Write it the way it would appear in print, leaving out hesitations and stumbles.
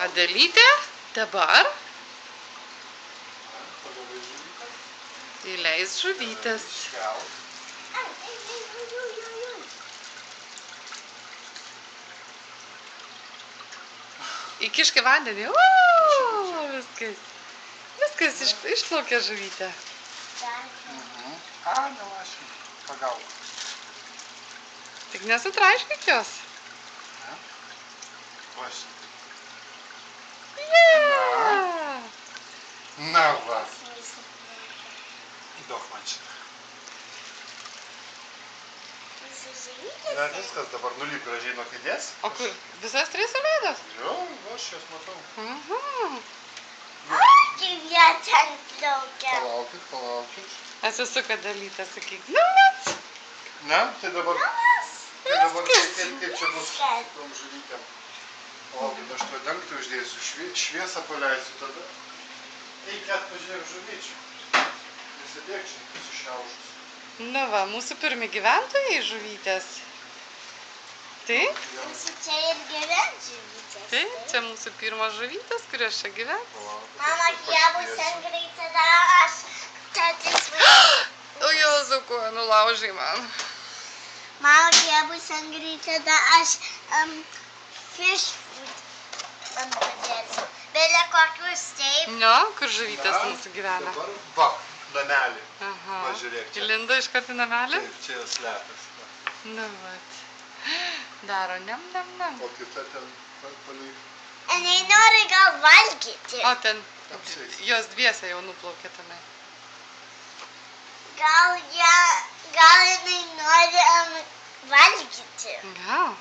Adelytė dabar įleis žuvytės. Įkišk į vandenį. Viskas išplaukė žuvytė. Nelašim, pagauk. Tik nesutraiškyk jos. Na va. Duok man šitą. Na viskas, dabar nulyp gražiai nuo kėdės. O kur? Visas 3 suleidos? Jo, aš jas matau. Kaip jie ten plaukia. Palaukit. Atsisuka Dalytė, sakyk. Numes. Ne, tai dabar kaip čia bus su tom žuvytėm. Palaukit, aš to dangtį uždėsiu, šviesą paleisiu tada. Eik atpažiūrėk žuvyčių. Nesidėk čia, sušiaušus. Na va, mūsų pirmi gyventojai žuvytės. Taip? Mūsų čia ir gyvens žuvytės. Taip, čia mūsų pirmos žuvytės, kurios čia gyvens. Mama, jie bus angrai, tada aš tatis vaikai. O Jėzau, koja nulaužai man. Mama, jie bus angrai, tada aš fish food padėsiu. Belia kokius taip. No, kur žuvytės mūsų gyvena? Dabar va, namelį. Aha. Pažiūrėk čia. Įlindo iš karto namelį? Taip, čia jos slepiasi. Na vat. Daro nem. O kita ten palei. Jinai nori gal valgyti. O ten Apsieis. jos dviese jau nuplaukė tenai. Gal jinai nori valgyti. Gal.